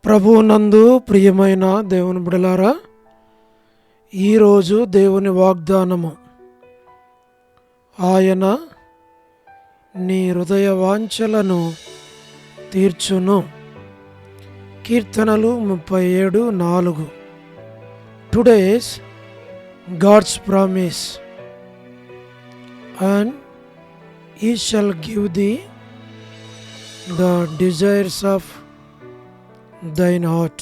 ప్రభువునందు ప్రియమైన దేవుని బిడలారా, ఈరోజు దేవుని వాగ్దానము, ఆయన నీ హృదయ వాంఛలను తీర్చును. కీర్తనలు 37:4. Today's God's promise, and he shall give thee the desires of thine heart.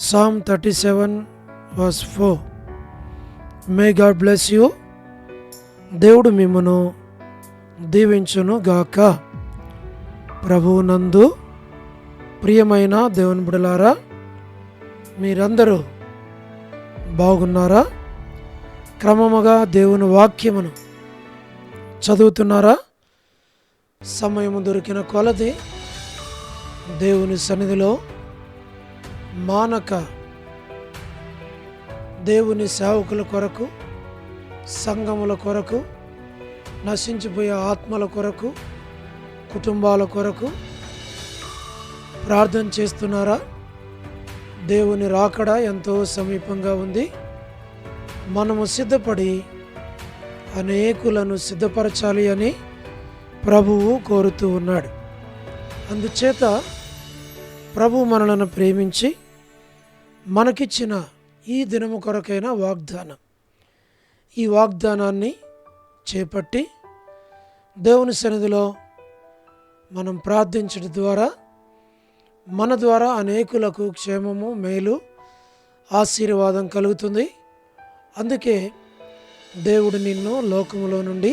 Psalm 37:4. May God bless you. దేవుడు మిమ్మును దీవించును గాక. ప్రభువునందు ప్రియమైన దేవుని బిడ్డలారా, మీరందరూ బాగున్నారా? క్రమముగా దేవుని వాక్యమును చదువుతున్నారా? సమయము దొరికిన కొలది దేవుని సన్నిధిలో మానక దేవుని సేవకుల కొరకు, సంఘముల కొరకు, నశించిపోయే ఆత్మల కొరకు, కుటుంబాల కొరకు ప్రార్థన చేస్తున్నారా? దేవుని రాకడ ఎంతో సమీపంగా ఉంది. మనము సిద్ధపడి అనేకులను సిద్ధపరచాలి అని ప్రభువు కోరుతూ ఉన్నాడు. అందుచేత ప్రభు మనలను ప్రేమించి మనకిచ్చిన ఈ దినము కొరకైన వాగ్దానం, ఈ వాగ్దానాన్ని చేపట్టి దేవుని సన్నిధిలో మనం ప్రార్థించడం ద్వారా మన ద్వారా అనేకులకు క్షేమము, మేలు, ఆశీర్వాదం కలుగుతుంది. అందుకే దేవుడు నిన్ను లోకములో నుండి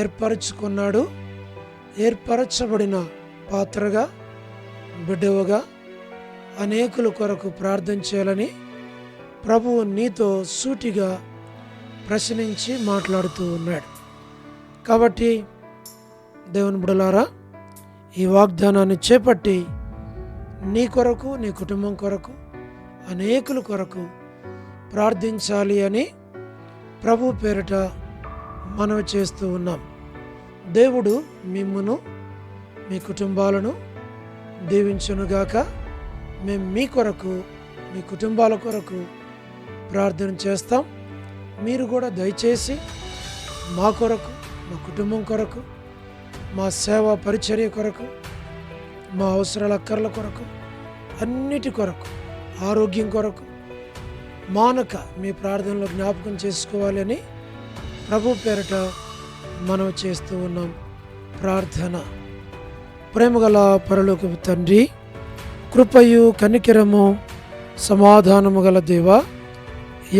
ఏర్పరచుకున్నాడు. ఏర్పరచబడిన పాత్రగా, బిడ్డవుగా అనేకుల కొరకు ప్రార్థన చేయాలని ప్రభువు నీతో సూటిగా ప్రశ్నించి మాట్లాడుతూ ఉన్నాడు. కాబట్టి దేవుని బిడ్డలారా, ఈ వాగ్దానాన్ని చేపట్టి నీ కొరకు, నీ కుటుంబం కొరకు, అనేకుల కొరకు ప్రార్థించాలి అని ప్రభు పేరిట మనవి చేస్తూ ఉన్నాం. దేవుడు మిమ్మును, మీ కుటుంబాలను దీవించునుగాక. మేము మీ కొరకు, మీ కుటుంబాల కొరకు ప్రార్థన చేస్తాం. మీరు కూడా దయచేసి మా కొరకు, మా కుటుంబం కొరకు, మా సేవా పరిచర్య కొరకు, మా అవసరాల అక్కర్ల కొరకు, అన్నిటి కొరకు, ఆరోగ్యం కొరకు మానక మీ ప్రార్థనలో జ్ఞాపకం చేసుకోవాలి అని ప్రభు పేరిట మనం చేస్తూ ఉన్నాం. ప్రార్థన. ప్రేమగల పరలోకపు తండ్రి, కృపయు కనికరము సమాధానము గల దేవా,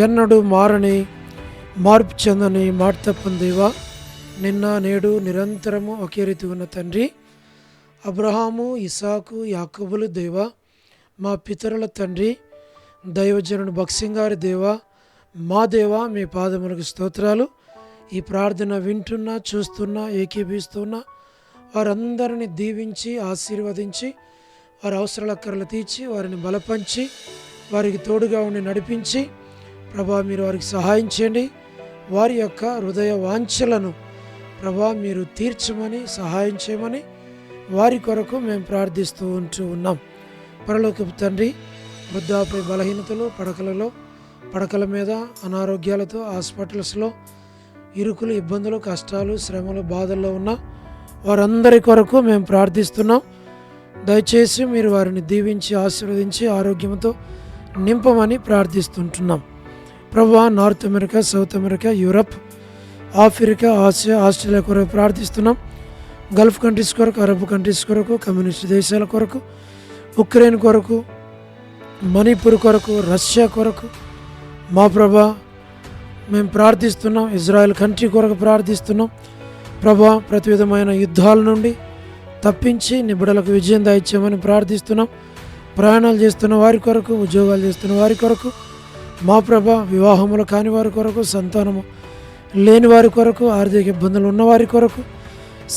ఎన్నడూ మారని, మార్పు చెందని, మాట తప్పని దేవా, నిన్న నేడు నిరంతరము ఒకే రీతి ఉన్న తండ్రి, అబ్రహాము, ఇసాకు, యాకోబుల దేవా, మా పితరుల తండ్రి, దైవజనుడు భక్సింగారి దేవా, మా దేవా, మీ పాదములకు స్తోత్రాలు. ఈ ప్రార్థన వింటున్నా, చూస్తున్నా, ఏకీభిస్తున్నా వారందరినీ దీవించి, ఆశీర్వదించి, వారి అవసరాల అక్కర్లు తీర్చి, వారిని బలపంచి, వారికి తోడుగా ఉండి నడిపించి, ప్రభా మీరు వారికి సహాయం చేయండి. వారి యొక్క హృదయ వాంఛలను ప్రభా మీరు తీర్చమని, సహాయం చేయమని వారి కొరకు మేము ప్రార్థిస్తూ ఉన్నాం. పరలోకపు తండ్రి, వృద్ధాప్య బలహీనతలు, పడకల మీద అనారోగ్యాలతో హాస్పిటల్స్లో ఇరుకులు, ఇబ్బందులు, కష్టాలు, శ్రమలు, బాధల్లో ఉన్న వారందరి కొరకు మేము ప్రార్థిస్తున్నాం. దయచేసి మీరు వారిని దీవించి, ఆశీర్వదించి, ఆరోగ్యంతో నింపమని ప్రార్థిస్తుంటున్నాం. ప్రభువా, north America, south America, Europe, Africa, Asia, Australia కొరకు ప్రార్థిస్తున్నాం. గల్ఫ్ కంట్రీస్ కొరకు, అరబ్ కంట్రీస్ కొరకు, కమ్యూనిస్ట్ దేశాల కొరకు, ఉక్రెయిన్ కొరకు, మణిపూర్ కొరకు, రష్యా కొరకు మా ప్రభా మేము ప్రార్థిస్తున్నాం. ఇజ్రాయెల్ కంట్రీ కొరకు ప్రార్థిస్తున్నాం. ప్రభా, ప్రతి విధమైన యుద్ధాల నుండి తప్పించి నీ బిడ్డలకు విజయం దయచేయమని ప్రార్థిస్తున్నాం. ప్రయాణాలు చేస్తున్న వారి కొరకు, ఉద్యోగాలు చేస్తున్న వారి కొరకు మా ప్రభా, వివాహములు కాని వారి కొరకు, సంతానము లేని వారి కొరకు, ఆర్థిక ఇబ్బందులు ఉన్నవారి కొరకు,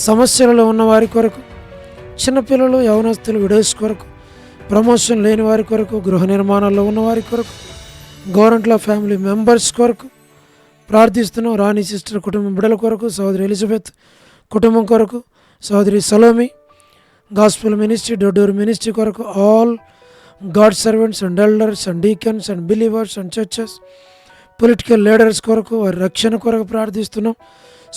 సమస్యలలో ఉన్న వారి కొరకు, చిన్నపిల్లలు, యవనస్తులు, విడోస్ కొరకు, ప్రమోషన్ లేని వారి కొరకు, గృహ నిర్మాణాల్లో ఉన్న వారి కొరకు, గవర్నమెంట్లో ఫ్యామిలీ మెంబర్స్ కొరకు ప్రార్థిస్తున్నాం. రాణి సిస్టర్ కుటుంబం బిడ్డల కొరకు, సహోదరి ఎలిజబెత్ కుటుంబం కొరకు, సహోదరి సలోమి, గాస్పుల్ మినిస్ట్రీ, డొడ్డూరు మినిస్ట్రీ కొరకు all God servants and elders and deacons and believers and churches, political leaders కొరకు, వారి రక్షణ కొరకు ప్రార్థిస్తున్నాం.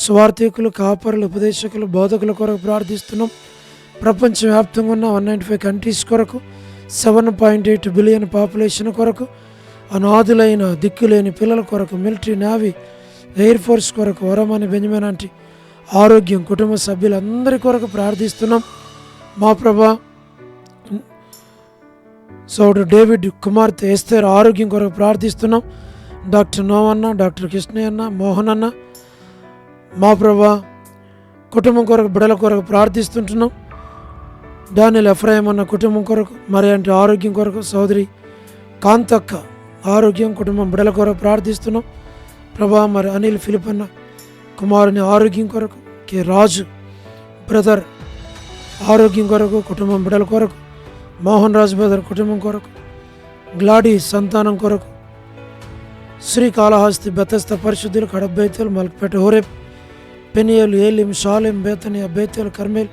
స్వార్థికులు, కాపరులు, ఉపదేశకులు, బోధకుల కొరకు ప్రార్థిస్తున్నాం. ప్రపంచవ్యాప్తంగా ఉన్న 195 కంట్రీస్ కొరకు, 7.8 బిలియన్ పాపులేషన్ కొరకు, అనాథులైన దిక్కులేని పిల్లల కొరకు, మిలిటరీ, నేవీ, ఎయిర్ ఫోర్స్ కొరకు, వరమని బెంజమిన్ అంటే ఆరోగ్యం, కుటుంబ సభ్యులందరి కొరకు ప్రార్థిస్తున్నాం. మా ప్రభా, సోదరుడు డేవిడ్ కుమార్తె ఎస్తేర్ ఆరోగ్యం కొరకు ప్రార్థిస్తున్నాం. డాక్టర్ నోవన్న, డాక్టర్ కృష్ణయ్య అన్న, మోహన్ అన్న, మా ప్రభా కుటుంబం కొరకు, బిడల కొరకు ప్రార్థిస్తుంటున్నాం. డానియల్ ఎఫ్రాయిం అన్న కుటుంబం కొరకు, మరి అంటే ఆరోగ్యం కొరకు, సోదరి కాంతక్క ఆరోగ్యం, కుటుంబం, బిడల కొరకు ప్రార్థిస్తున్నాం. ప్రభా మరి అనిల్ ఫిలిప్ అన్న కుమారుని ఆరోగ్యం కొరకు, కె రాజు బ్రదర్ ఆరోగ్యం కొరకు, కుటుంబం, బిడల కొరకు, మోహన్ రాజు బ్రదర్ కుటుంబం కొరకు, గ్లాడీ సంతానం కొరకు, శ్రీకాళహస్తి, బెతస్త పరిశుద్ధులు, కడబేతలు, మల్క్పేట, హోరేప్, పెనియలు, ఏలిం, షాలెం, బేతనియా, బేతేలు, కర్మేల్,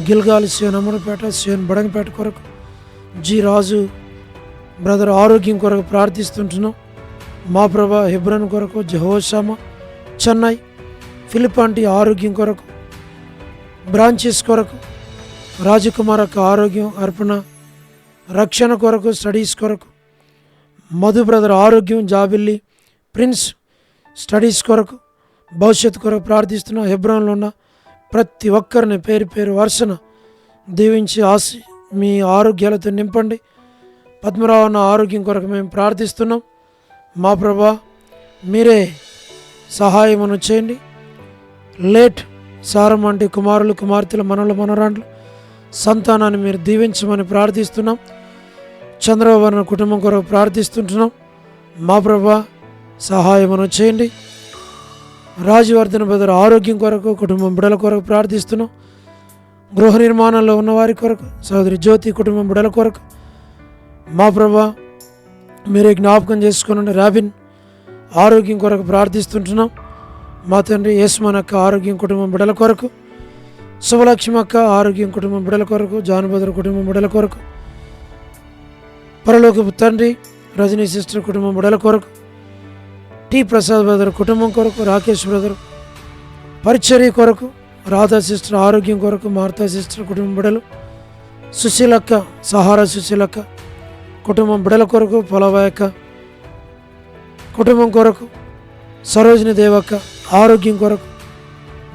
గిల్గాల్, సియోన్ అమరపేట, సియోన్ బడంగపేట కొరకు, జి రాజు బ్రదర్ ఆరోగ్యం కొరకు ప్రార్థిస్తుంటున్నాం. మా ప్రభా హెబ్రోన్ కొరకు, జెహోషామా, చెన్నై, ఫిలిపాంటి ఆరోగ్యం కొరకు, బ్రాంచెస్ కొరకు, రాజకుమార్ యొక్క ఆరోగ్యం, అర్పణ, రక్షణ కొరకు, స్టడీస్ కొరకు, మధు బ్రదర్ ఆరోగ్యం, జాబిల్లి, ప్రిన్స్ స్టడీస్ కొరకు, భవిష్యత్తు కొరకు ప్రార్థిస్తున్నాం. హెబ్రోన్లో ఉన్న ప్రతి ఒక్కరిని పేరు పేరు వరుసన దీవించి మీ ఆరోగ్యాలతో నింపండి. పద్మరావు అన్న ఆరోగ్యం కొరకు మేము ప్రార్థిస్తున్నాం. మా ప్రభా మీరే సహాయమును చేయండి. లేట్ సారం వంటి కుమారులు, కుమార్తెలు, మనవలు, మనవరాండ్లు సంతానాన్ని మీరు దీవించమని ప్రార్థిస్తున్నాం. చంద్రబాబు అన్న కుటుంబం కొరకు ప్రార్థిస్తుంటున్నాం. మా ప్రభా సహాయమును చేయండి. రాజవర్ధన్ బ్రదర్ ఆరోగ్యం కొరకు, కుటుంబం, బిడల కొరకు ప్రార్థిస్తున్నాం. గృహ నిర్మాణంలో ఉన్నవారి కొరకు, సోదరి జ్యోతి కుటుంబం, బిడల కొరకు మా ప్రభా మీరే జ్ఞాపకం చేసుకుని, రాబిన్ ఆరోగ్యం కొరకు ప్రార్థిస్తుంటున్నాం. మా తండ్రి యేసుమన్ అక్క ఆరోగ్యం, కుటుంబం, బిడల కొరకు, శుభలక్ష్మి అక్క ఆరోగ్యం, కుటుంబం, బిడల కొరకు, జానబదర్ కుటుంబం, బిడల కొరకు, పరలోకపు తండ్రి రజనీ సిస్టర్ కుటుంబం, బిడల కొరకు, టి ప్రసాద్ బ్రదర్ కుటుంబం కొరకు, రాకేష్ బ్రదర్ పరిచర్య కొరకు, రాధా సిస్టర్ ఆరోగ్యం కొరకు, మార్తా సిస్టర్ కుటుంబం, బిడలు, సుశీలక్క, సహారా సుశీలక్క కుటుంబం, బిడల కొరకు, పొలవాయక్క కుటుంబం కొరకు, సరోజిని దేవక్క ఆరోగ్యం కొరకు,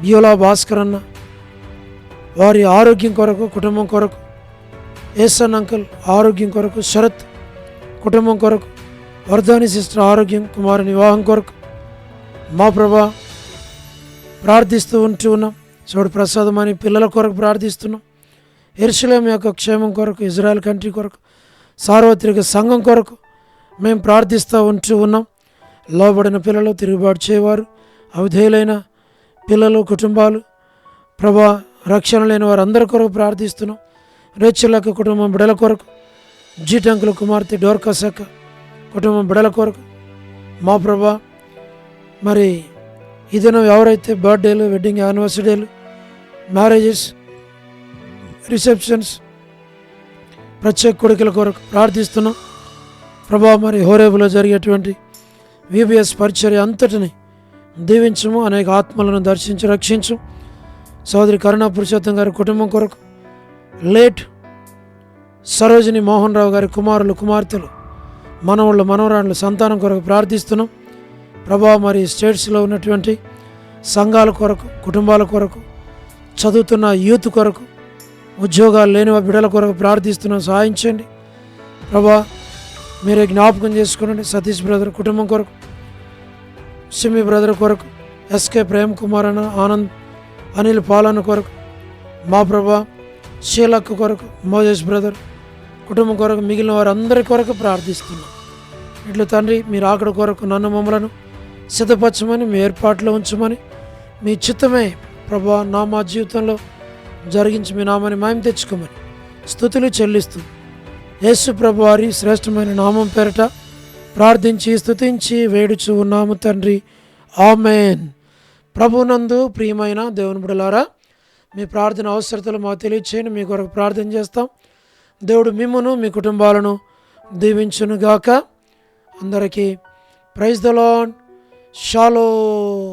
బ్యూలా భాస్కర్ అన్న వారి ఆరోగ్యం కొరకు, కుటుంబం కొరకు, ఏసన్ అంకుల్ ఆరోగ్యం కొరకు, శరత్ కుటుంబం కొరకు, వర్ధాని సిస్టర్ ఆరోగ్యం, కుమారుని వివాహం కొరకు మా ప్రభా ప్రార్థిస్తూ ఉన్నాం. చోడు ప్రసాదం అని పిల్లల కొరకు ప్రార్థిస్తున్నాం. యెరూషలేము యొక్క క్షేమం కొరకు, ఇజ్రాయెల్ కంట్రీ కొరకు, సార్వత్రిక సంఘం కొరకు మేము ప్రార్థిస్తూ ఉన్నాం. లోబడిన పిల్లలు, తిరుగుబాటు చేయవారు, అవిధేయులైన పిల్లలు, కుటుంబాలు, ప్రభా రక్షణ లేని వారు అందరి కొరకు ప్రార్థిస్తున్నాం. రేచలక్క కుటుంబం, బిడల కొరకు, జీటంకుల కుమార్తె డోర్కసక్క కుటుంబం, బిడల కొరకు మా ప్రభా మరి ఈ దినం ఎవరైతే బర్త్డేలు, వెడ్డింగ్ యానివర్సరీలు, మ్యారేజెస్, రిసెప్షన్స్, ప్రత్యేక కొడుకుల కొరకు ప్రార్థిస్తున్నాం. ప్రభా మరి హోరేబులో జరిగేటువంటి విబిఎస్ పరిచర్య అంతటిని దీవించము, అనేక ఆత్మలను దర్శించి రక్షించు. సోదరి కరుణా పురుషోత్తం గారి కుటుంబం కొరకు, లేట్ సరోజిని మోహన్ రావు గారి కుమారులు, కుమార్తెలు, మనవళ్ళు, మనవరాళ్ళు సంతానం కొరకు ప్రార్థిస్తున్నాం. ప్రభా మరి స్టేట్స్లో ఉన్నటువంటి సంఘాల కొరకు, కుటుంబాల కొరకు, చదువుతున్న యూత్ కొరకు, ఉద్యోగాలు లేని బిడ్డల కొరకు ప్రార్థిస్తున్నాం. సహాయం చేయండి ప్రభా, మీరే జ్ఞాపకం చేసుకునండి. సతీష్ బ్రదర్ కుటుంబం కొరకు, సిమి బ్రదర్ కొరకు, ఎస్కే ప్రేమ్ కుమార్ అన్న, ఆనంద్, అనిల్ పాలన కొరకు మా ప్రభా, షీలక్ కొరకు, మోజేష్ బ్రదర్ కుటుంబం కొరకు, మిగిలిన వారందరి కొరకు ప్రార్థిస్తున్నాం. ఇట్లా తండ్రి మీరు ఆకడ కొరకు నన్ను మమ్మలను సిద్ధపరచమని, మీ ఏర్పాట్లో ఉంచమని, మీ చిత్తమే ప్రభా మా జీవితంలో జరిగించి మీ నామాన్ని మాయం తెచ్చుకోమని స్తుతులు చెల్లిస్తూ యేసు ప్రభు వారి శ్రేష్టమైన నామం పేరట ప్రార్థించి స్తుతించి వేడుచు ఉన్నాము తండ్రి, ఆమేన్. ప్రభునందు ప్రియమైన దేవుని బిడ్డలారా, మీ ప్రార్థన అవసరతలు మాకు తెలియచేయండి. మీ కొరకు ప్రార్థన చేస్తాం. దేవుడు మిమ్మును మీ కుటుంబాలను దీవించునుగాక. అందరికీ ప్రైజ్ ద లార్డ్. షాలోమ్.